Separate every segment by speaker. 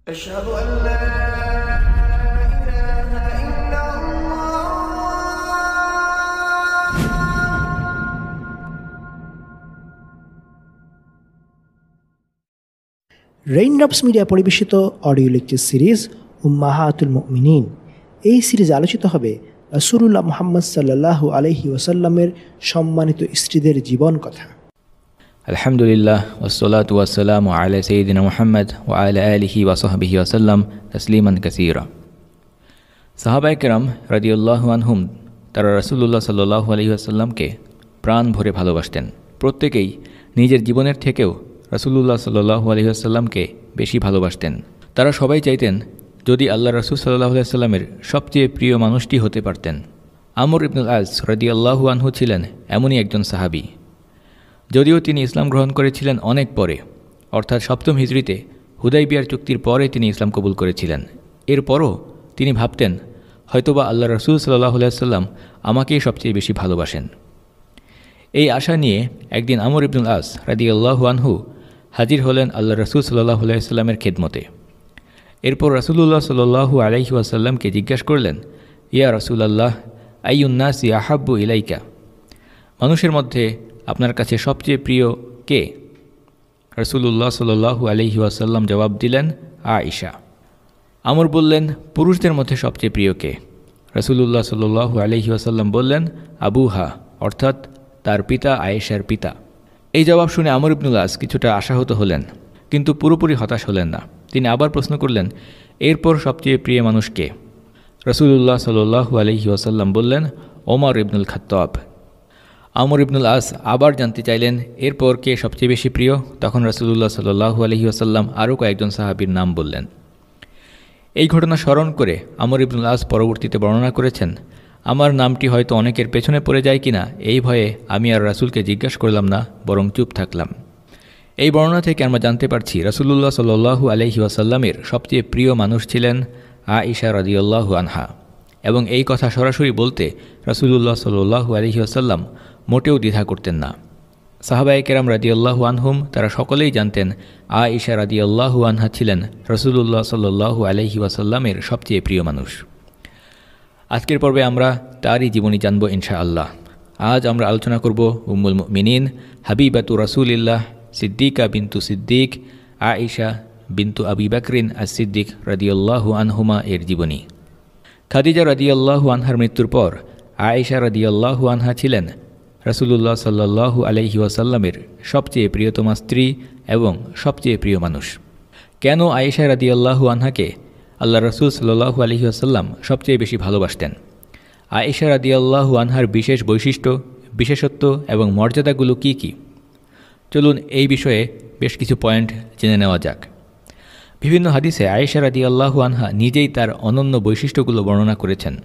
Speaker 1: أشهد أن لا إله إلا الله।
Speaker 2: Raindrops media পরিবেশিত audio lecture series উম্মাহাতুল মুমিনিন। এই সিরিজে আলোচিত হবে রাসূলুল্লাহ মুহাম্মদ সাল্লাল্লাহু আলাইহি ওয়াসাল্লামের সম্মানিত স্ত্রীদের জীবন কথা।
Speaker 3: আলহামদুলিল্লাহ ওয়াসসালাতু ওয়াসসালামু আলা সাইয়্যিদিনা মুহাম্মদ ওয়া আলা আলিহি ওয়া সাহবিহি ওয়াসাল্লাম তাসলিমান কাসীরা। সাহাবায়ে কেরাম রাদিয়াল্লাহু আনহুম তারা রাসূলুল্লাহ সাল্লাল্লাহু আলাইহি ওয়াসাল্লামকে প্রাণ ভরে ভালোবাসতেন। প্রত্যেকেই নিজের জীবনের থেকেও রাসূলুল্লাহ সাল্লাল্লাহু আলাইহি ওয়াসাল্লামকে বেশি ভালোবাসতেন। তারা সবাই চাইতেন যদি আল্লাহ রাসূল সাল্লাল্লাহু আলাইহি ওয়াসাল্লামের সবচেয়ে প্রিয় মানুষটি হতে পারতেন। আমর ইবনুল আস রাদিয়াল্লাহু আনহু ছিলেন এমনই একজন সাহাবী। যদিও তিনি ইসলাম গ্রহণ করেছিলেন অনেক পরে, অর্থাৎ 7ম হিজরিতে হুদাইবিয়ার চুক্তির পরে তিনি ইসলাম কবুল করেছিলেন। এরপরও তিনি ভাবতেন হয়তোবা আল্লাহ রাসূল সাল্লাল্লাহু আলাইহি ওয়াসাল্লাম আমাকেই সবচেয়ে বেশি ভালোবাসেন। এই আশা নিয়ে একদিন আমর ইবনুল আস রাদিয়াল্লাহু আনহু হাজির হলেন আল্লাহ রাসূল সাল্লাল্লাহু আলাইহি ওয়াসাল্লামের খেদমতে। এরপর রাসূলুল্লাহ সাল্লাল্লাহু আলাইহি ওয়াসাল্লামকে জিজ্ঞাসা করলেন, ইয়া রাসূলাল্লাহ, আইয়ুন নাসি আহাব্বু ইলাইকা, মানুষের মধ্যে আপনার কাছে সবচেয়ে প্রিয় কে? রাসূলুল্লাহ সাল্লাল্লাহু আলাইহি ওয়াসাল্লাম জবাব দিলেন, আয়েশা। আমর বললেন, পুরুষদের মধ্যে সবচেয়ে প্রিয় কে? রাসূলুল্লাহ সাল্লাল্লাহু আলাইহি ওয়াসাল্লাম বললেন, আবুহা, অর্থাৎ তার পিতা আয়েশার পিতা। এই জবাব শুনে আমর ইবনুল আস কিছুটা আশাহত হলেন, কিন্তু পুরোপুরি হতাশ হলেন না। তিনি আবার প্রশ্ন করলেন, এরপর সবচেয়ে প্রিয় মানুষ কে? রাসূলুল্লাহ সাল্লাল্লাহু আলাইহি ওয়াসাল্লাম বললেন, ওমর ইবনুল খাত্তাব। আমর ইবনুল আস আবার জানতে চাইলেন এরপর কে সবচেয়ে বেশি প্রিয়। তখন রাসূলুল্লাহ সাল্লাল্লাহু আলাইহি ওয়াসাল্লাম আরও কয়েকজন সাহাবীর নাম বললেন। এই ঘটনা স্মরণ করে আমর ইবনুল আস পরবর্তীতে বর্ণনা করেছেন, আমার নামটি হয়তো অনেকের পেছনে পড়ে যায় কিনা এই ভয়ে আমি আর রাসূলকে জিজ্ঞাসা করলাম না, বরং চুপ থাকলাম। এই বর্ণনা থেকে আমরা জানতে পারছি রাসূলুল্লাহ সাল্লাল্লাহু আলাইহি ওয়াসাল্লামের সবচেয়ে প্রিয় মানুষ ছিলেন আয়েশা রাদিয়াল্লাহু আনহা, এবং এই কথা সরাসরি বলতে রাসূলুল্লাহ সাল্লাল্লাহু আলাইহি ওয়াসাল্লাম মোটেও দ্বিধা করতেন না। সাহাবায়ে কেরাম রাদিয়াল্লাহু আনহুম তারা সকলেই জানতেন আয়েশা রাদিয়াল্লাহু আনহা ছিলেন রাসূলুল্লাহ সাল্লাল্লাহু আলাইহি ওয়াসাল্লামের সবচেয়ে প্রিয় মানুষ। আজকের পর্বে আমরা তারই জীবনী জানব ইনশাআল্লাহ। আজ আমরা আলোচনা করব উম্মুল মুমিনিন হাবিবাতু রাসূলিল্লাহ সিদ্দিকা বিনতু সিদ্দিক আয়েশা বিনতু আবি বকরিন আস-সিদ্দিক রাদিয়াল্লাহু আনহুমা এর জীবনী। খাদিজা রাদিয়াল্লাহু আনহার মৃত্যুর পর আয়েশা রাদিয়াল্লাহু আনহা ছিলেন রাসূলুল্লাহ সাল্লাল্লাহু আলাইহি ওয়াসাল্লামের সবচেয়ে প্রিয়তমা স্ত্রী এবং সবচেয়ে প্রিয় মানুষ। কেন আয়েশা রাদিয়াল্লাহু আনহাকে আল্লাহ রাসূল সাল্লাল্লাহু আলাইহি ওয়াসাল্লাম সবচেয়ে বেশি ভালোবাসতেন? আয়েশা রাদিয়াল্লাহু আনহার বিশেষ বৈশিষ্ট্য, বিশেষত্ব এবং মর্যাদাগুলো কি কি? চলুন এই বিষয়ে বেশ কিছু পয়েন্ট জেনে নেওয়া যাক। বিভিন্ন হাদিসে আয়েশা রাদিয়াল্লাহু আনহা নিজেই তার অনন্য বৈশিষ্ট্যগুলো বর্ণনা করেছেন।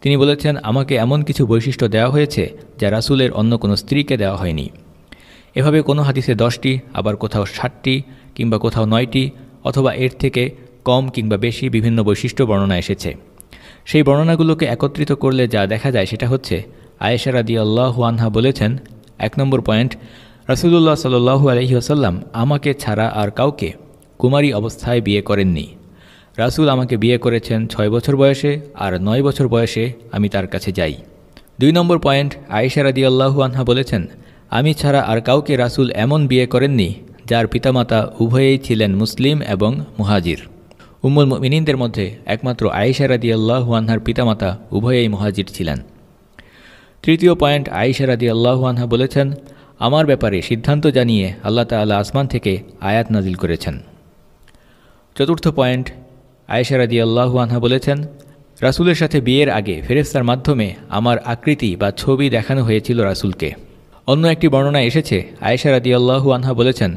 Speaker 3: তিনি বলেছেন, আমাকে এমন কিছু বৈশিষ্ট্য দেওয়া হয়েছে যা রাসূলের অন্য কোনো স্ত্রীকে দেওয়া হয়নি। এভাবে কোনো হাদিসে 10টি, আবার কোথাও 60টি, কিংবা কোথাও 9টি, অথবা এর থেকে কম কিংবা বেশি বিভিন্ন বৈশিষ্ট্য বর্ণনা এসেছে। সেই বর্ণনাগুলোকে একত্রিত করলে যা দেখা যায় সেটা হচ্ছে আয়েশা রাদিয়াল্লাহু আনহা বলেছেন, 1 নম্বর পয়েন্ট, রাসূলুল্লাহ সাল্লাল্লাহু আলাইহি ওয়াসাল্লাম আমাকে ছাড়া আর কাউকে কুমারী অবস্থায় বিয়ে করেননি। রাসূল আমাকে বিয়ে করেছেন 6 বছর বয়সে, আর 9 বছর বয়সে আমি তার কাছে যাই। 2 নম্বর পয়েন্ট, আয়েশা রাদিয়াল্লাহু আনহা বলেছেন, আমি ছাড়া আর কাউকে রাসূল এমন বিয়ে করেননি যার পিতামাতা উভয়েই ছিলেন মুসলিম এবং মুহাজির। উম্মুল মুমিনিনদের মধ্যে একমাত্র আয়েশা রাদিয়াল্লাহু আনহার পিতামাতা উভয়েই মুহাজির ছিলেন। 3য় পয়েন্ট, আয়েশা রাদিয়াল্লাহু আনহা বলেছেন, আমার ব্যাপারে সিদ্ধান্ত জানিয়ে আল্লাহ তাআলা আসমান থেকে আয়াত নাজিল করেছেন। 4র্থ পয়েন্ট, আয়েশা রাদিয়াল্লাহু আনহা বলেছেন, রাসূলের সাথে বিয়ের আগে ফেরেশতার মাধ্যমে আমার আকৃতি বা ছবি দেখানো হয়েছিল রাসূলকে। অন্য একটি বর্ণনায় এসেছে আয়েশা রাদিয়াল্লাহু আনহা বলেছেন,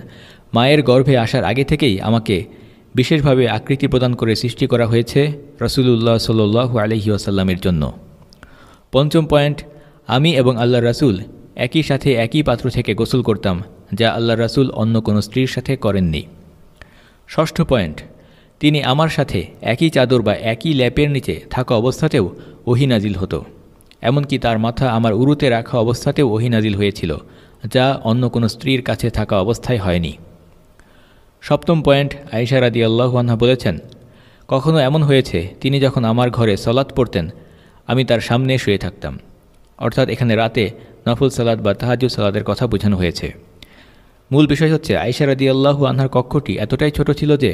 Speaker 3: মায়ের গর্ভে আসার আগে থেকেই আমাকে বিশেষভাবে আকৃতি প্রদান করে সৃষ্টি করা হয়েছে রাসূলুল্লাহ সাল্লাল্লাহু আলাইহি ওয়াসাল্লামের জন্য। 5ম পয়েন্ট, আমি এবং আল্লাহর রাসূল একই সাথে একই পাত্র থেকে গোসল করতাম, যা আল্লাহর রাসূল অন্য কোনো স্ত্রীর সাথে করেননি। 6ষ্ঠ পয়েন্ট, তিনি আমার সাথে একই চাদর বা একই ল্যাপের নিচে থাকা অবস্থাতেও ওহী নাজিল হতো। এমনকি তার মাথা আমার উরুতে রাখা অবস্থাতেও ওহী নাজিল হয়েছিল, যা অন্য কোনো স্ত্রীর কাছে থাকা অবস্থায় হয়নি। সপ্তম পয়েন্ট, আয়েশা রাদিয়াল্লাহু আনহা বলেছেন, কখনো এমন হয়েছে তিনি যখন আমার ঘরে সালাত পড়তেন আমি তার সামনে শুয়ে থাকতাম। অর্থাৎ এখানে রাতে নফল সালাত বা তাহাজ্জুদ সালাতের কথা বোঝানো হয়েছে। মূল বিষয় হচ্ছে আয়েশা রাদিয়াল্লাহু আনহার কক্ষটি এতটাই ছোট ছিল যে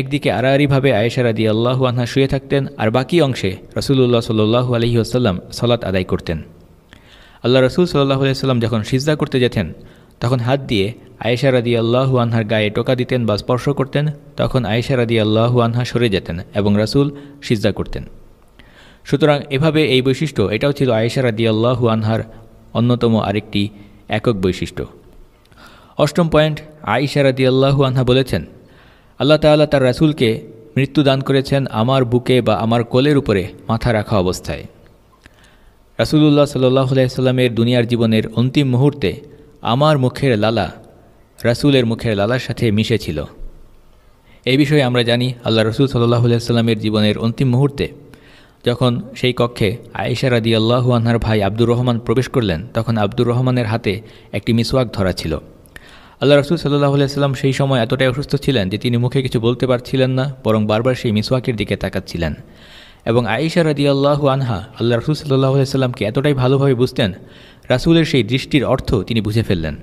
Speaker 3: একদিকে আড়াআড়িভাবে আয়েশা রাদিয়াল্লাহু আনহা শুয়ে থাকতেন আর বাকি অংশে রাসূলুল্লাহ সাল্লাল্লাহু আলাইহি ওয়াসাল্লাম সালাত আদায় করতেন। আল্লাহ রাসূল সাল্লাল্লাহু আলাইহি ওয়াসাল্লাম যখন সিজদা করতে যেতেন তখন হাত দিয়ে আয়েশা রাদিয়াল্লাহু আনহার গায়ে টোকা দিতেন বা স্পর্শ করতেন, তখন আয়েশা রাদিয়াল্লাহু আনহা সরে যেতেন এবং রাসূল সিজদা করতেন। সুতরাং এভাবে এই বৈশিষ্ট্য এটাও ছিল আয়েশা রাদিয়াল্লাহু আনহার অন্যতম আরেকটি একক বৈশিষ্ট্য। অষ্টম পয়েন্ট, আয়েশা রাদিয়াল্লাহু আনহা বলেছেন, আল্লাহ তাআলা তার রাসূলকে মৃত্যু দান করেছেন আমার বুকে বা আমার কোলের উপরে মাথা রাখা অবস্থায়। রাসূলুল্লাহ সাল্লাল্লাহু আলাইহি সাল্লামের দুনিয়ার জীবনের অন্তিম মুহূর্তে আমার মুখের লালা রাসূলের মুখের লালার সাথে মিশেছিল। এই বিষয়ে আমরা জানি আল্লাহ রাসূল সাল্লাল্লাহু আলাইহি সাল্লামের জীবনের অন্তিম মুহূর্তে যখন সেই কক্ষে আয়েশা রাদিয়াল্লাহু আনহার ভাই আব্দুর রহমান প্রবেশ করলেন তখন আব্দুর রহমানের হাতে একটি মিসওয়াক ধরা ছিল। আল্লাহ রাসূল সাল্লাল্লাহু আলাইহি সাল্লাম সেই সময় এতটাই অসুস্থ ছিলেন যে তিনি মুখে কিছু বলতে পারছিলেন না, বরং বারবার সেই মিসওয়াকের দিকে তাকাচ্ছিলেন। এবং আয়েশা রাদিয়াল্লাহু আনহা আল্লাহ রাসূল সাল্লাল্লাহু আলাইহি সাল্লামকে এতটাই ভালোভাবে বুঝতেন, রাসূলের সেই দৃষ্টির অর্থ তিনি বুঝে ফেললেন।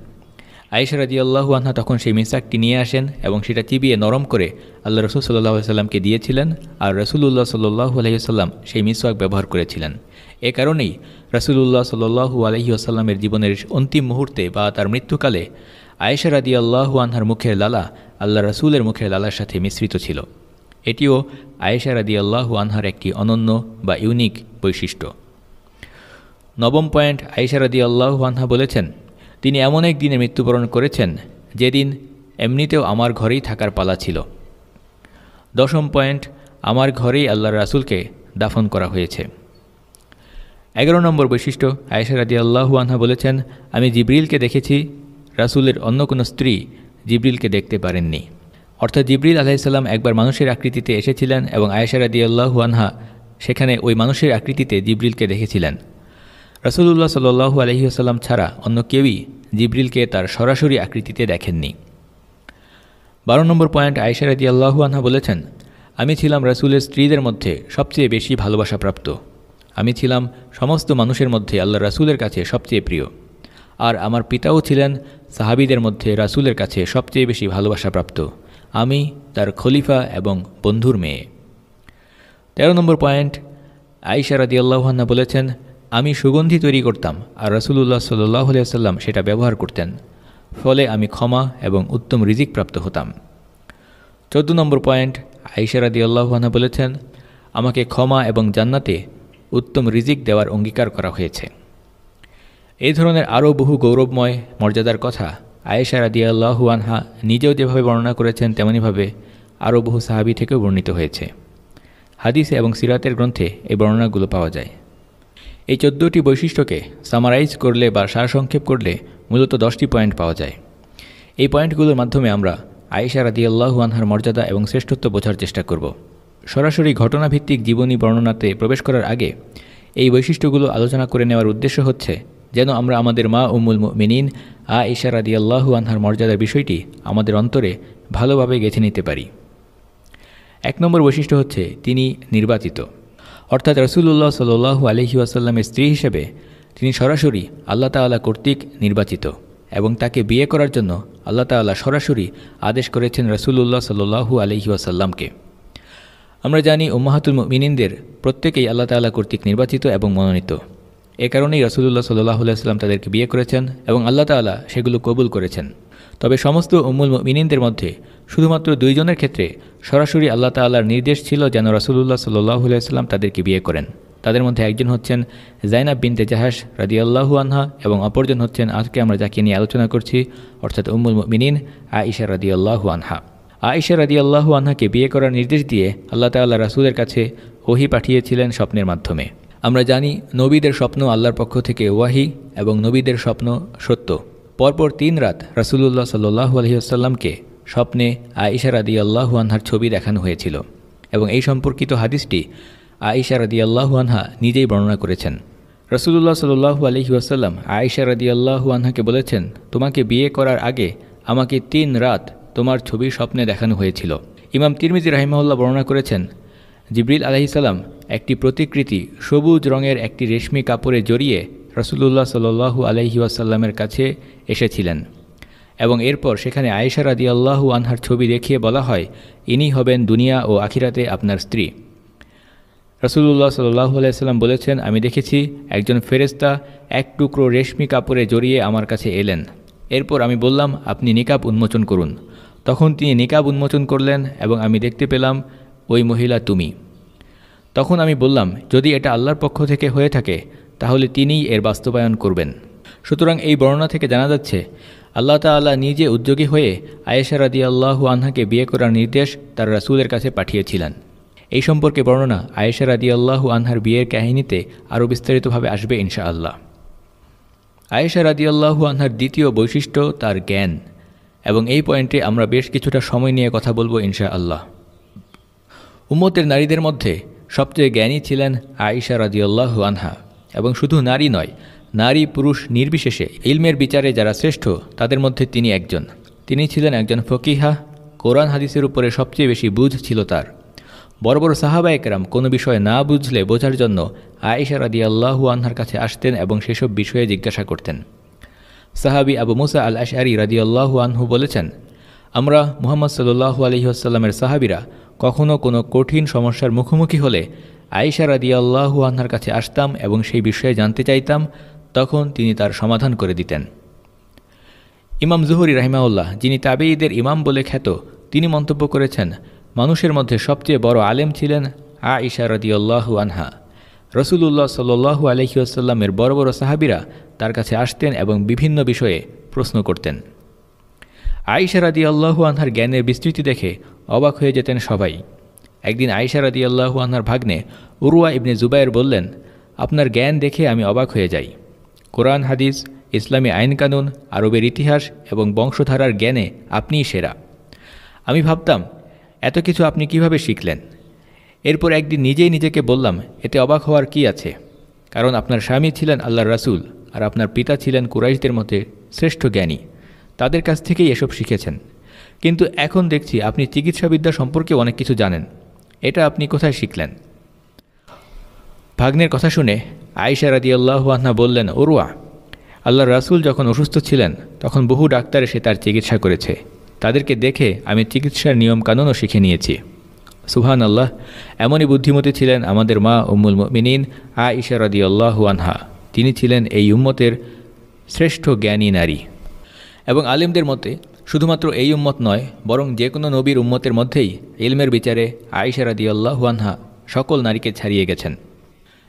Speaker 3: আয়েশা রাদিয়াল্লাহু আনহা তখন সেই মিসওয়াকটি নিয়ে আসেন এবং সেটা চিবিয়ে নরম করে আল্লাহ রাসূল সাল্লাল্লাহু আলাইহি সাল্লামকে দিয়েছিলেন, আর রাসূলুল্লাহ সাল্লাল্লাহু আলাইহি সাল্লাম সেই মিসওয়াক ব্যবহার করেছিলেন। এ কারণেই রাসূলুল্লাহ সাল্লাল্লাহু আলাইহি ওয়াসাল্লামের জীবনের অন্তিম মুহূর্তে বা তার মৃত্যুকালে আয়েশা রাদিয়াল্লাহু আনহার মুখের লালা আল্লাহ রাসূলের মুখের লালার সাথে মিশ্রিত ছিল। এটিও আয়েশা রাদিয়াল্লাহু আনহার একটি অনন্য বা ইউনিক বৈশিষ্ট্য। নবম পয়েন্ট, আয়েশা রাদিয়াল্লাহু আনহা বলেছেন, তিনি এমন এক দিনে মৃত্যুবরণ করেছেন যেদিন এমনিতেও আমার ঘরেই থাকার পালা ছিল। দশম পয়েন্ট, আমার ঘরেই আল্লাহর রাসূলকে দাফন করা হয়েছে। 11 নম্বর বৈশিষ্ট্য, আয়েশা রাদিয়াল্লাহু আনহা বলেছেন, আমি জিবরিলকে দেখেছি, রাসূলের অন্য কোনো স্ত্রী জিবরিলকে দেখতে পারেননি। অর্থাৎ জিবরিল আলাইহিস সালাম একবার মানুষের আকৃতিতে এসেছিলেন এবং আয়েশা রাদিয়াল্লাহু আনহা সেখানে ওই মানুষের আকৃতিতে জিবরিলকে দেখেছিলেন। রাসূলুল্লাহ সাল্লাল্লাহু আলাইহি ওয়াসাল্লাম ছাড়া অন্য কেউই জিবরিলকে তার সরাসরি আকৃতিতে দেখেননি। 12 নম্বর পয়েন্ট, আয়েশা রাদিয়াল্লাহু আনহা বলেছেন, আমি ছিলাম রাসূলের স্ত্রীদের মধ্যে সবচেয়ে বেশি ভালোবাসাপ্রাপ্ত। আমি ছিলাম সমস্ত মানুষের মধ্যে আল্লাহ রাসূলের কাছে সবচেয়ে প্রিয়, আর আমার পিতাও ছিলেন সাহাবীদের মধ্যে রাসূলের কাছে সবচেয়ে বেশি ভালোবাসাপ্রাপ্ত। আমি তার খলিফা এবং বন্ধুর মেয়ে। 13 নম্বর পয়েন্ট, আয়েশা রাদিয়াল্লাহু আনহা বলেছেন, আমি সুগন্ধি তৈরি করতাম আর রাসূলুল্লাহ সাল্লাল্লাহু আলাইহি ওয়াসাল্লাম সেটা ব্যবহার করতেন, ফলে আমি ক্ষমা এবং উত্তম রিজিক প্রাপ্ত হতাম। 14 নম্বর পয়েন্ট, আয়েশা রাদিয়াল্লাহু আনহা বলেছেন, আমাকে ক্ষমা এবং জান্নাতে উত্তম রিজিক দেওয়ার অঙ্গীকার করা হয়েছে। এই ধরনের আরও বহু গৌরবময় মর্যাদার কথা আয়েশা রাদিয়াল্লাহু আনহা নিজেও যেভাবে বর্ণনা করেছেন তেমনিভাবে আরও বহু সাহাবী থেকেও বর্ণিত হয়েছে। হাদিস এবং সিরাতের গ্রন্থে এই বর্ণনাগুলো পাওয়া যায়। এই 14টি বৈশিষ্ট্যকে সামারাইজ করলে বা সারসংক্ষেপ করলে মূলত 10টি পয়েন্ট পাওয়া যায়। এই পয়েন্টগুলোর মাধ্যমে আমরা আয়েশা রাদিয়াল্লাহু আনহার মর্যাদা এবং শ্রেষ্ঠত্ব বোঝার চেষ্টা করব। সরাসরি ঘটনাভিত্তিক জীবনী বর্ণনাতে প্রবেশ করার আগে এই বৈশিষ্ট্যগুলো আলোচনা করে নেওয়ার উদ্দেশ্য হচ্ছে যেন আমরা আমাদের মা উম্মুল মুমিনিন আয়েশা রাদিয়াল্লাহু আনহার মর্যাদার বিষয়টি আমাদের অন্তরে ভালোভাবে গেঁথে নিতে পারি। 1 নম্বর বৈশিষ্ট্য হচ্ছে তিনি নির্বাচিত, অর্থাৎ রাসূলুল্লাহ সাল্লাল্লাহু আলাইহি ওয়াসাল্লামের স্ত্রী হিসেবে তিনি সরাসরি আল্লাহ তাআলা কর্তৃক নির্বাচিত এবং তাকে বিয়ে করার জন্য আল্লাহ তাআলা সরাসরি আদেশ করেছেন রাসূলুল্লাহ সাল্লাল্লাহু আলাইহি ওয়াসাল্লামকে। আমরা জানি উম্মাহাতুল মুমিনিনদের প্রত্যেকেই আল্লাহ তাআলা কর্তৃক নির্বাচিত এবং মনোনীত। এ কারণেই রাসূলুল্লাহ সাল্লাল্লাহু আলাইহি ওয়াসাল্লাম তাদেরকে বিয়ে করেছেন এবং আল্লাহ তাআলা সেগুলো কবুল করেছেন। তবে সমস্ত উম্মুল মুমিনিনদের মধ্যে শুধুমাত্র 2 জনের ক্ষেত্রে সরাসরি আল্লাহ তাআলার নির্দেশ ছিল যেন রাসূলুল্লাহ সাল্লাল্লাহু আলাইহি ওয়াসাল্লাম তাদেরকে বিয়ে করেন। তাদের মধ্যে একজন হচ্ছেন যায়নাব বিনতে জাহাশ রাদিয়াল্লাহু আনহা এবং অপরজন হচ্ছেন আজকে আমরা যাকে নিয়ে আলোচনা করছি অর্থাৎ উম্মুল মুমিনিন আয়েশা রাদিয়াল্লাহু আনহা। আয়েশা রাদিয়াল্লাহু আনহাকে বিয়ে করার নির্দেশ দিয়ে আল্লাহ তাআলা রাসূলের কাছে ওহী পাঠিয়েছিলেন স্বপ্নের মাধ্যমে। আমরা জানি নবীদের স্বপ্ন আল্লাহর পক্ষ থেকে ওয়াহি এবং নবীদের স্বপ্ন সত্য। পরপর 3 রাত রাসূলুল্লাহ সাল্লাল্লাহু আলাইহি ওয়াসাল্লামকে স্বপ্নে আয়েশা রাদিয়াল্লাহু আনহার ছবি দেখানো হয়েছিল এবং এই সম্পর্কিত হাদিসটি আয়েশা রাদিয়াল্লাহু আনহা নিজেই বর্ণনা করেছেন। রাসূলুল্লাহ সাল্লাল্লাহু আলাইহি ওয়াসাল্লাম আয়েশা রাদিয়াল্লাহু আনহাকে বলেছেন, তোমাকে বিয়ে করার আগে আমাকে 3 রাত তোমার ছবি স্বপ্নে দেখানো হয়েছিল। ইমাম তিরমিজি রাহিমাহুল্লাহ বর্ণনা করেছেন, জিবরিল আলাইহিসসালাম একটি প্রতিকৃতি সবুজ রঙের একটি রেশমি কাপড়ে জড়িয়ে রাসূলুল্লাহ সাল্লাল্লাহু আলাইহি ওয়াসাল্লামের কাছে এসেছিলেন এবং এরপর সেখানে আয়েশা রাদিয়াল্লাহু আনহার ছবি দেখিয়ে বলা হয়, ইনি হবেন দুনিয়া ও আখিরাতে আপনার স্ত্রী। রাসূলুল্লাহ সাল্লাল্লাহু আলাইহি ওয়াসাল্লাম বলেছেন, আমি দেখেছি একজন ফেরেশতা এক টুকরো রেশমি কাপড়ে জড়িয়ে আমার কাছে এলেন। এরপর আমি বললাম, আপনি নিকাব উন্মোচন করুন। তখন তিনি নিকাব উন্মোচন করলেন এবং আমি দেখতে পেলাম ওই মহিলা তুমি। তখন আমি বললাম, যদি এটা আল্লাহর পক্ষ থেকে হয়ে থাকে তাহলে তিনিই এর বাস্তবায়ন করবেন। সুতরাং এই বর্ণনা থেকে জানা যাচ্ছে আল্লাহ তাআলা নিজে উদ্যোগী হয়ে আয়েশা রাদিয়াল্লাহু আনহাকে বিয়ে করার নির্দেশ তার রাসূলের কাছে পাঠিয়েছিলেন। এই সম্পর্কে বর্ণনা আয়েশা রাদিয়াল্লাহু আনহার বিয়ের কাহিনীতে আরও বিস্তারিতভাবে আসবে ইনশাআল্লাহ। আয়েশা রাদিয়াল্লাহু আনহার দ্বিতীয় বৈশিষ্ট্য তার জ্ঞান, এবং এই পয়েন্টে আমরা বেশ কিছুটা সময় নিয়ে কথা বলবো ইনশাআল্লাহ। উম্মতের নারীদের মধ্যে সবচেয়ে জ্ঞানী ছিলেন আয়েশা রাদিয়াল্লাহু আনহা, এবং শুধু নারী নয়, নারী পুরুষ নির্বিশেষে ইলমের বিচারে যারা শ্রেষ্ঠ তাদের মধ্যে তিনি একজন। তিনি ছিলেন একজন ফকিহা, কোরআন হাদিসের উপরে সবচেয়ে বেশি বুঝ ছিল তার। বড় বড় সাহাবায়ে কেরাম কোনো বিষয় না বুঝলে বোঝার জন্য আয়েশা রাদিয়াল্লাহু আনহার কাছে আসতেন এবং সেসব বিষয়ে জিজ্ঞাসা করতেন। সাহাবী আবু মুসা আল আশআরী রাদিয়াল্লাহু আনহু বলেছেন, আমরা মুহাম্মদ সাল্লাল্লাহু আলাইহি ওয়াসাল্লামের সাহাবীরা কখনো কোনো কঠিন সমস্যার মুখোমুখি হলে আয়েশা রাদিয়াল্লাহু আনহার কাছে আসতাম এবং সেই বিষয়ে জানতে চাইতাম, তখন তিনি তার সমাধান করে দিতেন। ইমাম জুহরি রাহিমাহুল্লাহ, যিনি তাবেঈদের ইমাম বলে খ্যাত, তিনি মন্তব্য করেছেন, মানুষের মধ্যে সবচেয়ে বড় আলেম ছিলেন আয়েশা রাদিয়াল্লাহু আনহা। রাসূলুল্লাহ সাল্লাল্লাহু আলাইহি ওয়াসাল্লামের বড় বড় সাহাবীরা তার কাছে আসতেন এবং বিভিন্ন বিষয়ে প্রশ্ন করতেন। আয়েশা রাদিয়াল্লাহু আনহার জ্ঞানের বিস্তৃতি দেখে অবাক হয়ে যেতেন সবাই। একদিন আয়েশা রাদিয়াল্লাহু আনহার ভাগ্নে উরওয়া ইবনে জুবায়ের বললেন, আপনার জ্ঞান দেখে আমি অবাক হয়ে যাই। কোরআন হাদিস, ইসলামী আইন কানুন, আরবের ইতিহাস এবং বংশধারার জ্ঞানে আপনিই সেরা। আমি ভাবতাম, এত কিছু আপনি কিভাবে শিখলেন? এরপর একদিন নিজেই নিজেকে বললাম, এতে অবাক হওয়ার কি আছে, কারণ আপনার স্বামী ছিলেন আল্লাহর রাসূল আর আপনার পিতা ছিলেন কুরাইশদের মধ্যে শ্রেষ্ঠ জ্ঞানী, তাদের কাছ থেকেই এসব শিখেছেন। কিন্তু এখন দেখছি আপনি চিকিৎসাবিদ্যা সম্পর্কে অনেক কিছু জানেন, এটা আপনি কোথায় শিখলেন? ভাগ্নের কথা শুনে আয়েশা রাদিয়াল্লাহু আনহা বললেন, উরওয়া, আল্লাহর রাসূল যখন অসুস্থ ছিলেন তখন বহু ডাক্তার এসে তার চিকিৎসা করেছে, তাদেরকে দেখে আমি চিকিৎসার নিয়ম কানুনও শিখে নিয়েছি। সুবহানাল্লাহ, এমনই বুদ্ধিমতী ছিলেন আমাদের মা উম্মুল মুমিনিন আয়েশা রাদিয়াল্লাহু আনহা। তিনি ছিলেন এই উম্মতের শ্রেষ্ঠ জ্ঞানী নারী। এবং আলেমদের মতে শুধুমাত্র এই উম্মত নয়, বরং যে কোনো নবীর উম্মতের মধ্যেই ইলমের বিচারে আয়েশা রাদিয়াল্লাহু আনহা সকল নারীকে ছাড়িয়ে গেছেন।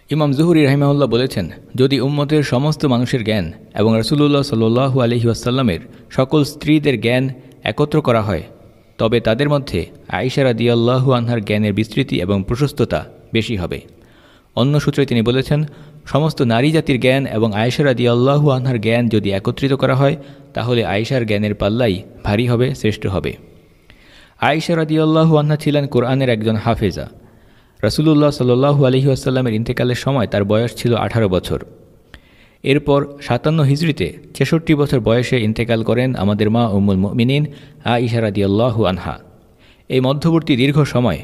Speaker 3: ইমাম জুহরি রাহিমাহুল্লাহ বলেছেন, যদি উম্মতের সমস্ত মানুষের জ্ঞান এবং রাসূলুল্লাহ সাল্লাল্লাহু আলাইহি ওয়াসাল্লামের সকল স্ত্রীদের জ্ঞান একত্র করা হয়, তবে তাদের মধ্যে আয়েশা রাদিয়াল্লাহু আনহার জ্ঞানের বিস্তৃতি এবং প্রশস্ততা বেশি হবে। অন্য সূত্রে তিনি বলেছেন, সমস্ত নারী জাতির জ্ঞান এবং আয়েশা রাদিয়াল্লাহু আনহার জ্ঞান যদি একত্রিত করা হয় তাহলে আয়েশার জ্ঞানের পাল্লাই ভারী হবে, শ্রেষ্ঠ হবে। আয়েশা রাদিয়াল্লাহু আনহা ছিলেন কোরআনের একজন হাফেজা। রাসূলুল্লাহ সাল্লাল্লাহু আলাইহি ওয়াসাল্লামের ইন্তেকালের সময় তার বয়স ছিল 18 বছর। এরপর 57 হিজরিতে 66 বছর বয়সে ইন্তেকাল করেন আমাদের মা উম্মুল মুমিনিন আয়েশা রাদিয়াল্লাহু আনহা। এই মধ্যবর্তী দীর্ঘ সময়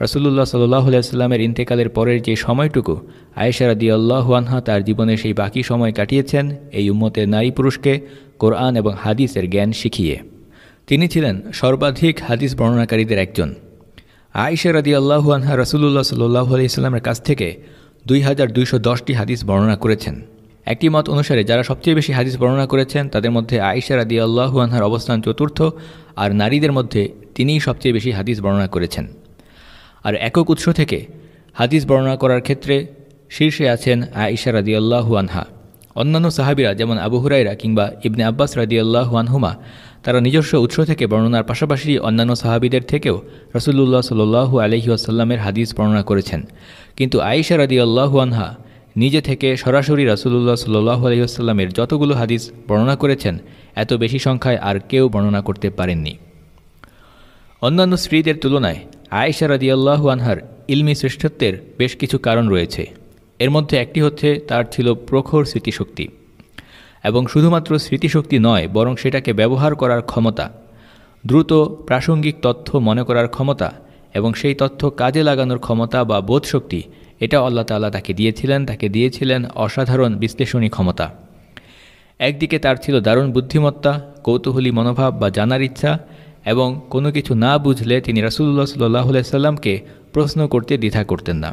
Speaker 3: রাসূলুল্লাহ সাল্লাল্লাহু আলাইহি ওয়াসাল্লামের ইন্তেকালের পরের যে সময়টুকু আয়েশা রাদিয়াল্লাহু আনহা তার জীবনের সেই বাকি সময় কাটিয়েছেন এই উম্মতের নারী পুরুষকে কোরআন এবং হাদিসের জ্ঞান শিখিয়ে। তিনি ছিলেন সর্বাধিক হাদিস বর্ণনাকারীদের একজন। আয়েশা রাদিয়াল্লাহু আনহা রাসূলুল্লাহ সাল্লাল্লাহু আলাইহি ওয়াসাল্লামের কাছ থেকে 2210টি হাদিস বর্ণনা করেছেন। একটি মত অনুসারে যারা সবচেয়ে বেশি হাদিস বর্ণনা করেছেন তাদের মধ্যে আয়েশা রাদিয়াল্লাহু আনহার অবস্থান চতুর্থ, আর নারীদের মধ্যে তিনিই সবচেয়ে বেশি হাদিস বর্ণনা করেছেন। আর একক উৎস থেকে হাদিস বর্ণনা করার ক্ষেত্রে শীর্ষে আছেন আয়েশা রাদিয়াল্লাহু আনহা। অন্যান্য সাহাবীরা যেমন আবু হুরায়রা কিংবা ইবনে আব্বাস রাদিয়াল্লাহু আনহুমা তারা নিজস্ব উৎস থেকে বর্ণনার পাশাপাশি অন্যান্য সাহাবীদের থেকেও রাসূলুল্লাহ সাল্লাল্লাহু আলাইহি ওয়াসাল্লামের হাদিস বর্ণনা করেছেন। কিন্তু আয়েশা রাদিয়াল্লাহু আনহা নিজে থেকে সরাসরি রাসূলুল্লাহ সাল্লাল্লাহু আলাইহি ওয়াসাল্লামের যতগুলো হাদিস বর্ণনা করেছেন এত বেশি সংখ্যায় আর কেউ বর্ণনা করতে পারেননি। অন্যান্য স্ত্রীদের তুলনায় আয়েশা রাদিয়াল্লাহু আনহার ইলমি শ্রেষ্ঠত্বের বেশ কিছু কারণ রয়েছে। এর মধ্যে একটি হচ্ছে তার ছিল প্রখর স্মৃতিশক্তি, এবং শুধুমাত্র স্মৃতিশক্তি নয় বরং সেটাকে ব্যবহার করার ক্ষমতা। দ্রুত প্রাসঙ্গিক তথ্য মনে করার ক্ষমতা এবং সেই তথ্য কাজে লাগানোর ক্ষমতা বা বোধশক্তি, এটা আল্লাহ তাআলা তাকে দিয়েছিলেন অসাধারণ বিশ্লেষণী ক্ষমতা। একদিকে তার ছিল দারুণ বুদ্ধিমত্তা, কৌতূহলী মনোভাব বা জানার ইচ্ছা, এবং কোনো কিছু না বুঝলে তিনি রাসূলুল্লাহ সাল্লাল্লাহু আলাইহি সাল্লামকে প্রশ্ন করতে দ্বিধা করতেন না।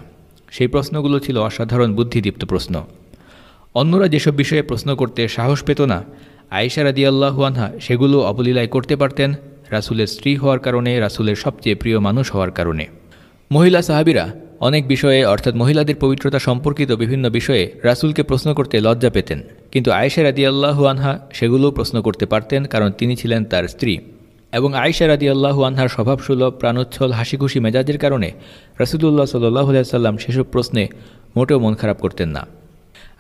Speaker 3: সেই প্রশ্নগুলো ছিল অসাধারণ বুদ্ধিদীপ্ত প্রশ্ন। অন্যরা যেসব বিষয়ে প্রশ্ন করতে সাহস পেত না, আয়েশা রাদিয়াল্লাহু আনহা সেগুলো অবলীলায় করতে পারতেন, রাসূলের স্ত্রী হওয়ার কারণে, রাসূলের সবচেয়ে প্রিয় মানুষ হওয়ার কারণে। মহিলা সাহাবীরা অনেক বিষয়ে, অর্থাৎ মহিলাদের পবিত্রতা সম্পর্কিত বিভিন্ন বিষয়ে রাসূলকে প্রশ্ন করতে লজ্জা পেতেন, কিন্তু আয়েশা রাদিয়াল্লাহু আনহা সেগুলো প্রশ্ন করতে পারতেন, কারণ তিনি ছিলেন তার স্ত্রী। এবং আয়েশা রাদিয়াল্লাহু আনহার স্বভাবসুলভ, প্রাণোচ্ছল, হাসিখুশি মেজাজের কারণে রাসূলুল্লাহ সাল্লাল্লাহু আলাইহি সাল্লাম সেসব প্রশ্নে মোটেও মন খারাপ করতেন না।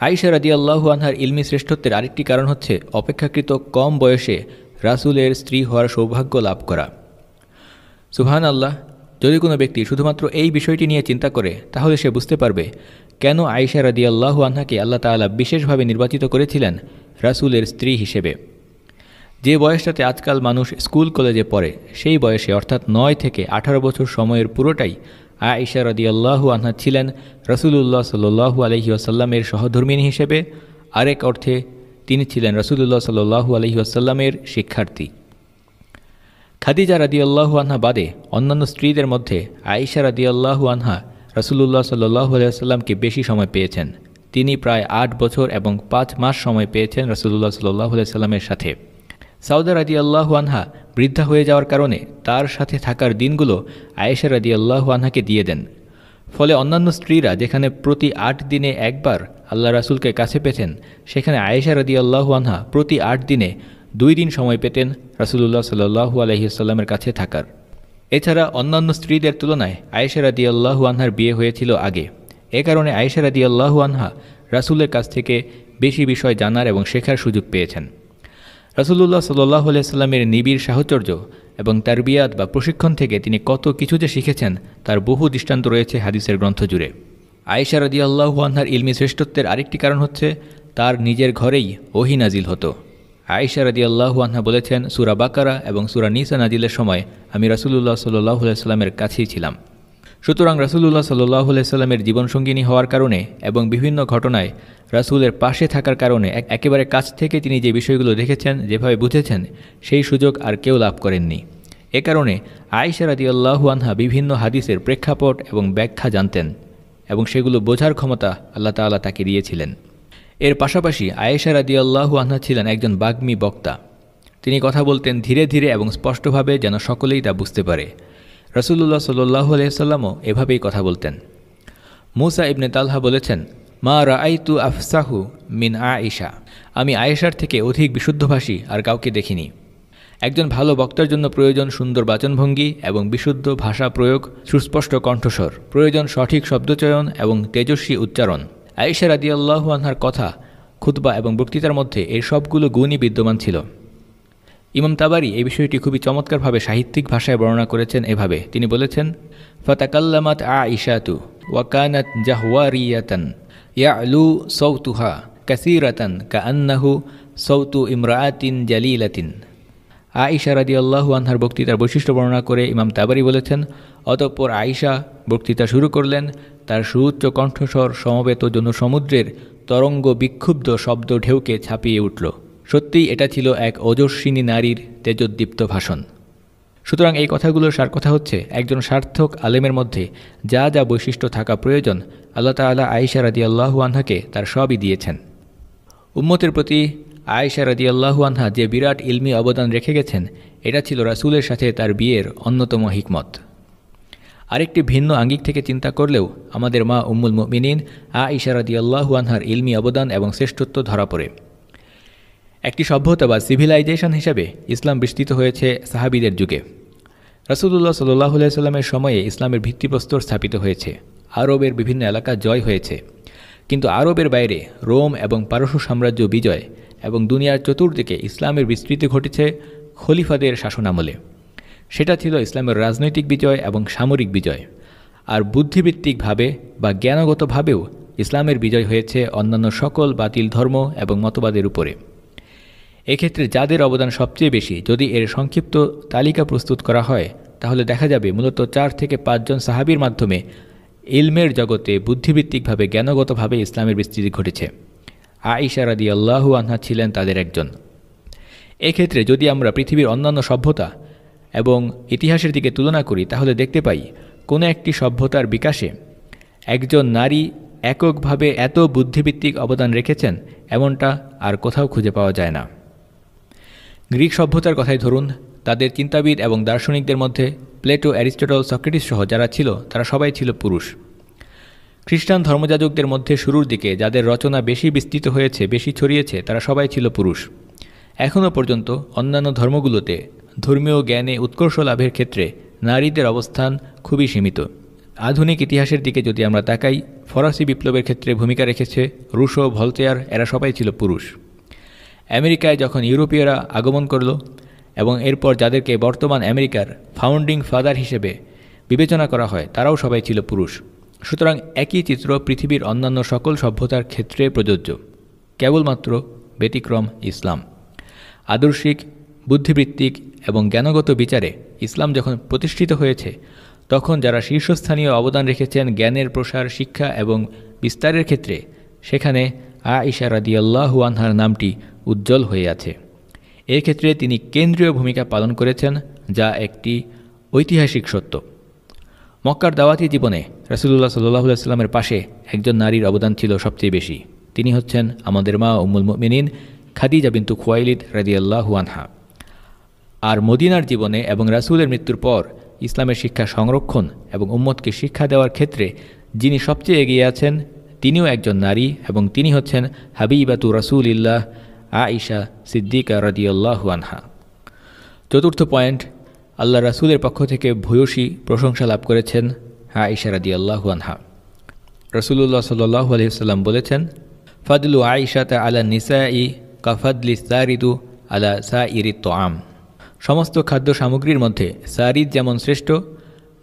Speaker 3: আয়েশা রাদিয়াল্লাহু আনহার ইলমি শ্রেষ্ঠত্বের আরেকটি কারণ হচ্ছে অপেক্ষাকৃত কম বয়সে রাসূলের স্ত্রী হওয়ার সৌভাগ্য লাভ করা। সুবহানাল্লাহ, যদি কোনো ব্যক্তি শুধুমাত্র এই বিষয়টি নিয়ে চিন্তা করে, তাহলে সে বুঝতে পারবে কেন আয়েশা রাদিয়াল্লাহু আনহাকে আল্লাহ তাআলা বিশেষভাবে নির্বাচিত করেছিলেন রাসূলের স্ত্রী হিসেবে। যে বয়সটাতে আজকাল মানুষ স্কুল কলেজে পড়ে, সেই বয়সে অর্থাৎ 9 থেকে 18 বছর সময়ের পুরোটাই আয়েশা রাদিয়াল্লাহু আনহা ছিলেন রাসূলুল্লাহ সাল্লাল্লাহু আলাইহি ওয়াসাল্লামের সহধর্মিণী হিসেবে। আরেক অর্থে তিনি ছিলেন রাসূলুল্লাহ সাল্লাল্লাহু আলাইহি ওয়াসাল্লামের শিক্ষার্থী। খাদিজা রাদিয়াল্লাহু আনহা বাদে অন্যান্য স্ত্রীদের মধ্যে আয়েশা রাদিয়াল্লাহু আনহা রাসূলুল্লাহ সাল্লাল্লাহু আলাইহি ওয়াসাল্লামকে বেশি সময় পেয়েছেন। তিনি প্রায় 8 বছর এবং 5 মাস সময় পেয়েছেন রাসূলুল্লাহ সাল্লাল্লাহু আলাইহি ওয়াসাল্লামের সাথে। সাউদা রাদিয়াল্লাহু আনহা বৃদ্ধা হয়ে যাওয়ার কারণে তার সাথে থাকার দিনগুলো আয়েশা রাদিয়াল্লাহু আনহাকে দিয়ে দেন। ফলে অন্যান্য স্ত্রীরা যেখানে প্রতি 8 দিনে একবার আল্লাহ রাসূলকে কাছে পেতেন, সেখানে আয়েশা রাদিয়াল্লাহু আনহা প্রতি 8 দিনে 2 দিন সময় পেতেন রাসূলুল্লাহ সাল্লাল্লাহু আলাইহি ওয়াসাল্লামের কাছে থাকার। এছাড়া অন্যান্য স্ত্রীদের তুলনায় আয়েশা রাদিয়াল্লাহু আনহার বিয়ে হয়েছিল আগে। এ কারণে আয়েশা রাদিয়াল্লাহু আনহা রাসূলের কাছ থেকে বেশি বিষয় জানার এবং শেখার সুযোগ পেয়েছেন। রাসূলুল্লাহ সাল্লাল্লাহু আলাইহি ওয়াসাল্লামের নিবিড় সাহচর্য এবং তারবিয়াত বা প্রশিক্ষণ থেকে তিনি কত কিছু যে শিখেছেন তার বহু দৃষ্টান্ত রয়েছে হাদিসের গ্রন্থ জুড়ে। আয়েশা রাদিয়াল্লাহু আনহার ইলমি শ্রেষ্ঠত্বের আরেকটি কারণ হচ্ছে তার নিজের ঘরেই ওহী নাজিল হতো। আয়েশা রাদিয়াল্লাহু আনহা বলেছেন, সূরা বাকারা এবং সূরা নিসা নাজিলের সময় আমি রাসূলুল্লাহ সাল্লাল্লাহু আলাইহি ওয়াসাল্লামের কাছেই ছিলাম। সুতরাং রাসূলুল্লাহ সাল্লাল্লাহু আলাইহি ওয়াসাল্লামের জীবনসঙ্গিনী হওয়ার কারণে এবং বিভিন্ন ঘটনায় রাসূলের পাশে থাকার কারণে একেবারে কাছ থেকে তিনি যে বিষয়গুলো দেখেছেন, যেভাবে বুঝেছেন, সেই সুযোগ আর কেউ লাভ করেননি। এ কারণে আয়েশা রাদিয়াল্লাহু আনহা বিভিন্ন হাদিসের প্রেক্ষাপট এবং ব্যাখ্যা জানতেন এবং সেগুলো বোঝার ক্ষমতা আল্লাহ তাআলা তাকে দিয়েছিলেন। এর পাশাপাশি আয়েশা রাদিয়াল্লাহু আনহা ছিলেন একজন বাগ্মী বক্তা। তিনি কথা বলতেন ধীরে ধীরে এবং স্পষ্টভাবে, যেন সকলেই তা বুঝতে পারে। রাসূলুল্লাহ সাল্লাল্লাহু আলাইহি ওয়াসাল্লামও এভাবেই কথা বলতেন। মুসা ইবনে তালহা বলেছেন, মা রাআইতু আফসাহু মিন আয়েশা, আমি আয়েশার থেকে অধিক বিশুদ্ধভাষী আর কাউকে দেখিনি। একজন ভালো বক্তার জন্য প্রয়োজন সুন্দর বাচনভঙ্গি এবং বিশুদ্ধ ভাষা প্রয়োগ, সুস্পষ্ট কণ্ঠস্বর, প্রয়োজন সঠিক শব্দচয়ন এবং তেজস্বী উচ্চারণ। আয়েশা রাদিয়াল্লাহু আনহার কথা, খুতবা এবং বক্তৃতার মধ্যে এই সবগুলো গুণই বিদ্যমান ছিল। ইমাম তাবারি এই বিষয়টি খুবই চমৎকারভাবে সাহিত্যিক ভাষায় বর্ণনা করেছেন এভাবে। তিনি বলেছেন, ফাতাকাল্লামাত আয়েশাতু ওয়া কানাত জাহওয়ারিয়াতান ইয়ালু সাউতুহা কাসীরাতান কাআন্নাহু সাউতু ইমরাআতিন জালিলাতিন। আয়েশা রাদিয়াল্লাহু আনহার বক্তৃতার বৈশিষ্ট্য বর্ণনা করে ইমাম তাবারি বলেছেন, অতঃপর আয়েশা বক্তৃতা শুরু করলেন। তার সুউচ্চ কণ্ঠস্বর সমবেত জনসমুদ্রের তরঙ্গ বিক্ষুব্ধ শব্দ ঢেউকে ছাপিয়ে উঠল। সত্যিই এটা ছিল এক ওজস্বিনী নারীর তেজোদ্দীপ্ত ভাষণ। সুতরাং এই কথাগুলোর সার কথা হচ্ছে, একজন সার্থক আলেমের মধ্যে যা যা বৈশিষ্ট্য থাকা প্রয়োজন, আল্লাহ তাআলা আয়েশা রাদিয়াল্লাহু আনহাকে তার সবই দিয়েছেন। উম্মতের প্রতি আয়েশা রাদিয়াল্লাহু আনহা যে বিরাট ইলমি অবদান রেখে গেছেন, এটা ছিল রাসূলের সাথে তার বিয়ের অন্যতম হিকমত। আরেকটি ভিন্ন আঙ্গিক থেকে চিন্তা করলেও আমাদের মা উম্মুল মুমিনিন আয়েশা রাদিয়াল্লাহু আনহার ইলমি অবদান এবং শ্রেষ্ঠত্ব ধরা পড়ে। একটি সভ্যতা বা সিভিলাইজেশন হিসেবে ইসলাম বিস্তৃত হয়েছে সাহাবীদের যুগে। রাসূলুল্লাহ সাল্লাল্লাহু আলাইহি ওয়াসাল্লামের সময়ে ইসলামের ভিত্তিপ্রস্তর স্থাপিত হয়েছে। আরবের বিভিন্ন এলাকা জয় হয়েছে, কিন্তু আরবের বাইরে রোম এবং পারস্য সাম্রাজ্য বিজয় এবং দুনিয়ার চতুর্দিকে ইসলামের বিস্তৃতি ঘটেছে খলিফাদের শাসনামলে। সেটা ছিল ইসলামের রাজনৈতিক বিজয় এবং সামরিক বিজয়। আর বুদ্ধিবৃত্তিকভাবে বা জ্ঞানগতভাবেও ইসলামের বিজয় হয়েছে অন্যান্য সকল বাতিল ধর্ম এবং মতবাদের উপরে। এক্ষেত্রে যাদের অবদান সবচেয়ে বেশি, যদি এর সংক্ষিপ্ত তালিকা প্রস্তুত করা হয় তাহলে দেখা যাবে মূলত 4 থেকে 5 জন সাহাবীর মাধ্যমে ইলমের জগতে বুদ্ধিবৃত্তিকভাবে জ্ঞানগতভাবে ইসলামের বিস্তৃতি ঘটেছে। আয়েশা রাদিয়াল্লাহু আনহা ছিলেন তাদের একজন। এক্ষেত্রে যদি আমরা পৃথিবীর অন্যান্য সভ্যতা এবং ইতিহাসের দিকে তুলনা করি তাহলে দেখতে পাই কোনো একটি সভ্যতার বিকাশে একজন নারী এককভাবে এত বুদ্ধিভিত্তিক অবদান রেখেছেন এমনটা আর কোথাও খুঁজে পাওয়া যায় না। গ্রিক সভ্যতার কথাই ধরুন, তাদের চিন্তাবিদ এবং দার্শনিকদের মধ্যে প্লেটো, অ্যারিস্টটল, সক্রেটিস সহ যারা ছিল তারা সবাই ছিল পুরুষ। খ্রিস্টান ধর্মযাজকদের মধ্যে শুরুর দিকে যাদের রচনা বেশি বিস্তৃত হয়েছে, বেশি ছড়িয়েছে, তারা সবাই ছিল পুরুষ। এখনও পর্যন্ত অন্যান্য ধর্মগুলোতে ধর্মীয় জ্ঞানে উৎকর্ষ লাভের ক্ষেত্রে নারীদের অবস্থান খুবই সীমিত। আধুনিক ইতিহাসের দিকে যদি আমরা তাকাই, ফরাসি বিপ্লবের ক্ষেত্রে ভূমিকা রেখেছে রুশো, ভলতেয়ার, এরা সবাই ছিল পুরুষ। আমেরিকায় যখন ইউরোপীয়রা আগমন করল এবং এরপর যাদেরকে বর্তমান আমেরিকার ফাউন্ডিং ফাদার হিসেবে বিবেচনা করা হয় তারাও সবাই ছিল পুরুষ। সুতরাং একই চিত্র পৃথিবীর অন্যান্য সকল সভ্যতার ক্ষেত্রে প্রযোজ্য, কেবলমাত্র ব্যতিক্রম ইসলাম। আদর্শিক, বুদ্ধিবৃত্তিক এবং জ্ঞানগত বিচারে ইসলাম যখন প্রতিষ্ঠিত হয়েছে তখন যারা শীর্ষস্থানীয় অবদান রেখেছেন জ্ঞানের প্রসার, শিক্ষা এবং বিস্তারের ক্ষেত্রে, সেখানে আয়েশা রাদিয়াল্লাহু আনহার নামটি উজ্জ্বল হয়ে আছে। এক্ষেত্রে তিনি কেন্দ্রীয় ভূমিকা পালন করেছেন, যা একটি ঐতিহাসিক সত্য। মক্কার দাওয়াতি জীবনে রাসূলুল্লাহ সাল্লাল্লাহু আলাইহি ওয়াসাল্লামের পাশে একজন নারীর অবদান ছিল সবচেয়ে বেশি। তিনি হচ্ছেন আমাদের মা উম্মুল মুমিনিন খাদিজা বিনতু খুয়াইলিদ রাদিয়াল্লাহু আনহা। আর মদিনার জীবনে এবং রাসূলের মৃত্যুর পর ইসলামের শিক্ষা সংরক্ষণ এবং উম্মতকে শিক্ষা দেওয়ার ক্ষেত্রে যিনি সবচেয়ে এগিয়ে আছেন তিনিও একজন নারী, এবং তিনি হচ্ছেন হাবিবাতু রাসূলিল্লাহ আয়েশা সিদ্দিকা রাদিয়াল্লাহু আনহা। চতুর্থ পয়েন্ট, আল্লাহ রাসূলের পক্ষ থেকে ভূয়সী প্রশংসা লাভ করেছেন আয়েশা রাদিয়াল্লাহু আনহা। রাসূলুল্লাহ সাল্লাল্লাহু আলাইহি ওয়াসাল্লাম বলেছেন, ফাদলু আয়েশাতা আলা নিসাই কাফাদলি সারিদু আলা সাইরি তোয়াম। সমস্ত খাদ্য সামগ্রীর মধ্যে সারিদ যেমন শ্রেষ্ঠ,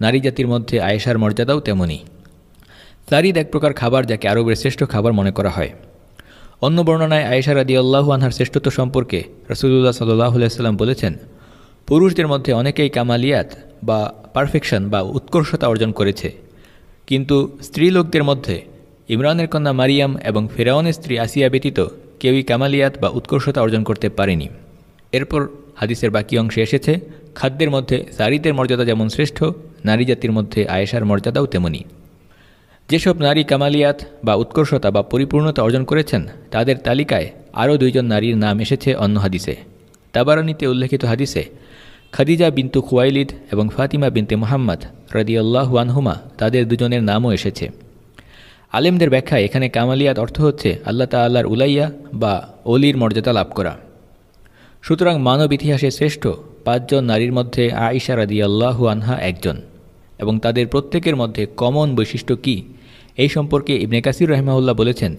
Speaker 3: নারী জাতির মধ্যে আয়েশার মর্যাদাও তেমনই। সারিদ এক প্রকার খাবার যাকে আরবের শ্রেষ্ঠ খাবার মনে করা হয়। অন্য বর্ণনায় আয়েশা রাদিয়াল্লাহু আনহার শ্রেষ্ঠত্ব সম্পর্কে রাসূলুল্লাহ সাল্লাল্লাহু আলাইহি ওয়াসাল্লাম বলেছেন, পুরুষদের মধ্যে অনেকেই কামালিয়াত বা পারফেকশন বা উৎকর্ষতা অর্জন করেছে, কিন্তু স্ত্রীলোকদের মধ্যে ইমরানের কন্যা মারিয়াম এবং ফিরআউনের স্ত্রী আসিয়া ব্যতীত কেউই কামালিয়াত বা উৎকর্ষতা অর্জন করতে পারেনি। এরপর হাদিসের বাকি অংশে এসেছে, খাদ্যের মধ্যে সারিদের মর্যাদা যেমন শ্রেষ্ঠ, নারী জাতির মধ্যে আয়েশার মর্যাদাও তেমনি। যেসব নারী কামালিয়াত বা উৎকর্ষতা বা পরিপূর্ণতা অর্জন করেছেন তাদের তালিকায় আরও 2 জন নারীর নাম এসেছে অন্য হাদিসে। তাবারানীতে উল্লেখিত হাদিসে খাদিজা বিনতু খুয়াইলিদ এবং ফাতিমা বিনতে মুহাম্মদ রাদিয়াল্লাহু আনহুমা, তাদের দুজনের নামও এসেছে। আলেমদের ব্যাখ্যায় এখানে কামালিয়াত অর্থ হচ্ছে আল্লাহ তাআলার উলাইয়া বা অলির মর্যাদা লাভ করা। সুতরাং মানব ইতিহাসে শ্রেষ্ঠ 5 জন নারীর মধ্যে আয়েশা রাদিয়াল্লাহু আনহা একজন, এবং তাদের প্রত্যেকের মধ্যে কমন বৈশিষ্ট্য কী এই সম্পর্কে ইবনে কাসির রাহিমাহুল্লাহ বলেছেন,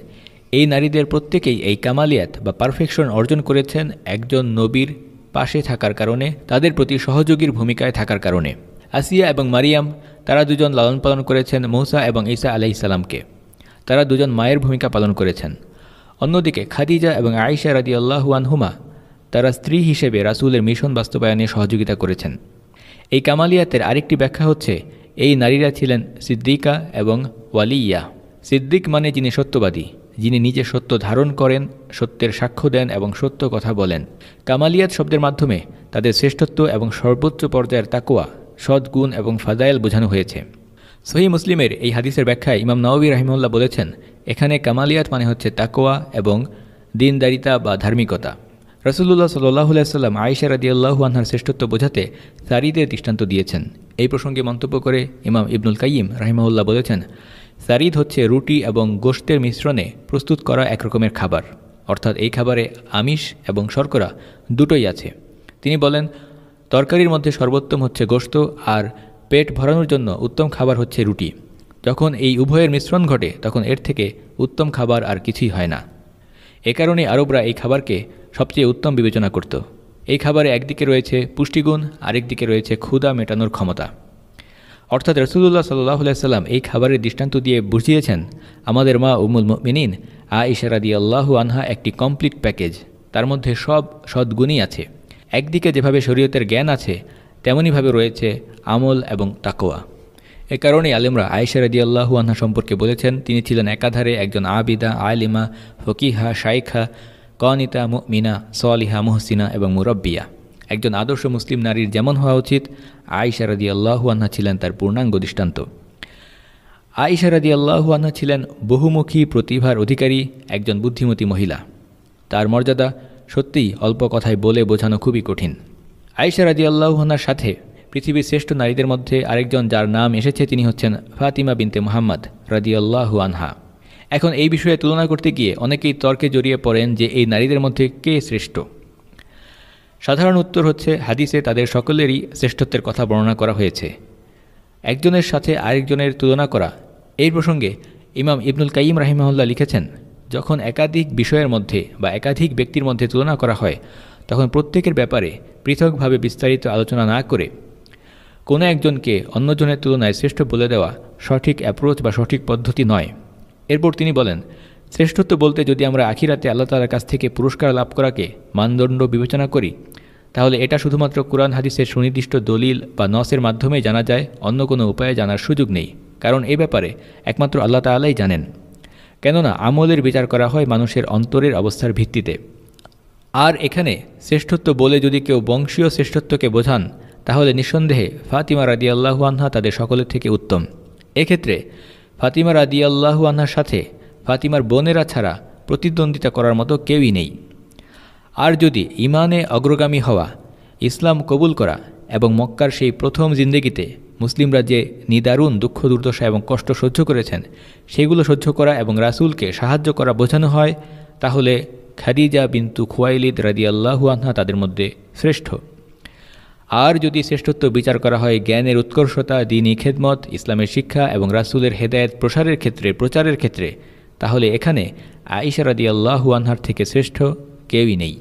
Speaker 3: এই নারীদের প্রত্যেকেই এই কামালিয়াত বা পারফেকশন অর্জন করেছেন একজন নবীর পাশে থাকার কারণে, তাদের প্রতি সহযোগীর ভূমিকায় থাকার কারণে। আসিয়া এবং মারিয়াম, তারা দুজন লালন পালন করেছেন মূসা এবং ঈসা আলাইহিস সালামকে, তারা দুজন মায়ের ভূমিকা পালন করেছেন। অন্যদিকে খাদিজা এবং আয়েশা রাদিয়াল্লাহু আনহুমা, তারা স্ত্রী হিসেবে রাসূলের মিশন বাস্তবায়নে সহযোগিতা করেছেন। এই কামালিয়াতের আরেকটি ব্যাখ্যা হচ্ছে এই নারীরা ছিলেন সিদ্দিকা এবং ওয়ালিয়া। সিদ্দিক মানে যিনি সত্যবাদী, যিনি নিজে সত্য ধারণ করেন, সত্যের সাক্ষ্য দেন এবং সত্য কথা বলেন। কামালিয়াত শব্দের মাধ্যমে তাদের শ্রেষ্ঠত্ব এবং সর্বোচ্চ পর্যায়ের তাকওয়া, সদ্গুণ এবং ফাদায়েল বোঝানো হয়েছে। সহিহ মুসলিমের এই হাদিসের ব্যাখ্যায় ইমাম নাওয়াবী রাহিমাহুল্লাহ বলেছেন, এখানে কামালিয়াত মানে হচ্ছে তাকওয়া এবং দিনদারিতা বা ধার্মিকতা। রাসূলুল্লাহ সাল্লাল্লাহু আলাইহি ওয়াসাল্লাম আয়েশা রাদিয়াল্লাহু আনহার শ্রেষ্ঠত্ব বোঝাতে সারিদের দৃষ্টান্ত দিয়েছেন। এই প্রসঙ্গে মন্তব্য করে ইমাম ইবনুল কাইয়িম রাহিমাহুল্লাহ বলেছেন, সারিদ হচ্ছে রুটি এবং গোশতের মিশ্রণে প্রস্তুত করা এক রকমের খাবার, অর্থাৎ এই খাবারে আমিষ এবং শর্করা দুটোই আছে। তিনি বলেন, তরকারির মধ্যে সর্বোত্তম হচ্ছে গোশত, আর পেট ভরানোর জন্য উত্তম খাবার হচ্ছে রুটি। যখন এই উভয়ের মিশ্রণ ঘটে তখন এর থেকে উত্তম খাবার আর কিছুই হয় না। এ কারণে আরবরা এই খাবারকে সবচেয়ে উত্তম বিবেচনা করত। এই খাবারে একদিকে রয়েছে পুষ্টিগুণ, আরেক দিকে রয়েছে ক্ষুধা মেটানোর ক্ষমতা। অর্থাৎ রাসূলুল্লাহ সাল্লাল্লাহু আলাইহি ওয়াসাল্লাম এই খাবারের দৃষ্টান্ত দিয়ে বুঝিয়েছেন আমাদের মা উম্মুল মুমিনিন আয়েশা রাদিয়াল্লাহু আনহা একটি কমপ্লিট প্যাকেজ, তার মধ্যে সব সদ্গুণই আছে। একদিকে যেভাবে শরীয়তের জ্ঞান আছে, তেমনইভাবে রয়েছে আমল এবং তাকওয়া। এ কারণেই আলেমরা আয়েশা রাদিয়াল্লাহু আনহা সম্পর্কে বলেছেন, তিনি ছিলেন একাধারে একজন আবিদা, আলিমা, ফকিহা, শাইখা, কনিতা, মুমিনা, সলিহা, মুহসিনা এবং মুরব্বিয়া। একজন আদর্শ মুসলিম নারীর যেমন হওয়া উচিত, আয়েশা রাদিয়াল্লাহু আনহা ছিলেন তার পূর্ণাঙ্গ দৃষ্টান্ত। আয়েশা রাদিয়াল্লাহু আনহা ছিলেন বহুমুখী প্রতিভার অধিকারী একজন বুদ্ধিমতী মহিলা। তার মর্যাদা সত্যিই অল্প কথায় বলে বোঝানো খুবই কঠিন। আয়েশা রাদিয়াল্লাহু আনহার সাথে পৃথিবীর শ্রেষ্ঠ নারীদের মধ্যে আরেকজন যার নাম এসেছে, তিনি হচ্ছেন ফাতিমা বিনতে মুহাম্মদ রাদিয়াল্লাহু আনহা। এখন এই বিষয়ে তুলনা করতে গিয়ে অনেকেই তর্কে জড়িয়ে পড়েন যে এই নারীদের মধ্যে কে শ্রেষ্ঠ। সাধারণ উত্তর হচ্ছে, হাদিসে তাদের সকলেরই শ্রেষ্ঠত্বের কথা বর্ণনা করা হয়েছে। একজনের সাথে আরেকজনের তুলনা করা, এই প্রসঙ্গে ইমাম ইবনুল কাইয়িম রাহিমাহুল্লাহ লিখেছেন, যখন একাধিক বিষয়ের মধ্যে বা একাধিক ব্যক্তির মধ্যে তুলনা করা হয়, তখন প্রত্যেকের ব্যাপারে পৃথকভাবে বিস্তারিত আলোচনা না করে কোনো একজনকে অন্যজনের তুলনায় শ্রেষ্ঠ বলে দেওয়া সঠিক অ্যাপ্রোচ বা সঠিক পদ্ধতি নয়। এরপর তিনি বলেন, শ্রেষ্ঠত্ব বলতে যদি আমরা আখিরাতে আল্লাহ তাআলার কাছ থেকে পুরস্কার লাভ করাকে মানদণ্ড বিবেচনা করি, তাহলে এটা শুধুমাত্র কুরআন হাদিসের সুনির্দিষ্ট দলিল বা নসের মাধ্যমেই জানা যায়, অন্য কোনো উপায়ে জানার সুযোগ নেই। কারণ এই ব্যাপারে একমাত্র আল্লাহ তাআলাই জানেন। কেননা আমলের বিচার করা হয় মানুষের অন্তরের অবস্থার ভিত্তিতে। আর এখানে শ্রেষ্ঠত্ব বলে যদি কেউ বংশীয় শ্রেষ্ঠত্বকে বোঝান, তাহলে নিঃসন্দেহে ফাতিমা রাদিয়াল্লাহু আনহা তাদের সকলের থেকে উত্তম। এক্ষেত্রে ফাতিমা রাদিয়াল্লাহু আনহার সাথে ফাতিমার বোনেরা ছাড়া প্রতিদ্বন্দ্বিতা করার মতো কেউই নেই। আর যদি ইমানে অগ্রগামী হওয়া, ইসলাম কবুল করা এবং মক্কার সেই প্রথম জিন্দেগিতে মুসলিমরা যে নিদারুণ দুঃখ দুর্দশা এবং কষ্ট সহ্য করেছেন, সেগুলো সহ্য করা এবং রাসূলকে সাহায্য করা বোঝানো হয়, তাহলে খাদিজা বিনতু খুয়াইলিদ রাদিয়াল্লাহু আনহা তাদের মধ্যে শ্রেষ্ঠ। আর যদি শ্রেষ্ঠত্ব বিচার করা হয় জ্ঞানের উৎকর্ষতা, দ্বীনি খেদমত, ইসলামের শিক্ষা এবং রাসূলের হেদায়েত প্রচারের ক্ষেত্রে, তাহলে এখানে আয়েশা রাদিয়াল্লাহু আনহার থেকে শ্রেষ্ঠ কেউই নেই।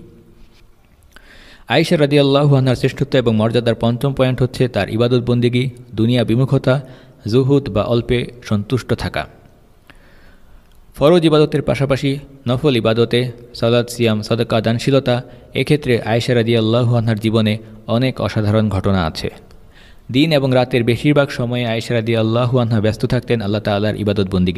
Speaker 3: আয়েশা রাদিয়াল্লাহু আনহার শ্রেষ্ঠত্ব এবং মর্যাদার পঞ্চম পয়েন্ট হচ্ছে তার ইবাদত বন্দেগী, দুনিয়া বিমুখতা, জুহুদ বা অল্পে সন্তুষ্ট থাকা। ফরজ ইবাদতের পাশাপাশি নফল ইবাদতে সালাত, সিয়াম, সাদকা, দানশীলতা, এক্ষেত্রে আয়েশা রাদিয়াল্লাহু আনহার জীবনে অনেক অসাধারণ ঘটনা আছে। দিন এবং রাতের বেশিরভাগ সময়ে আয়েশা রাদিয়াল্লাহু আনহা ব্যস্ত থাকতেন আল্লাহ তাআলার ইবাদত বন্দেগী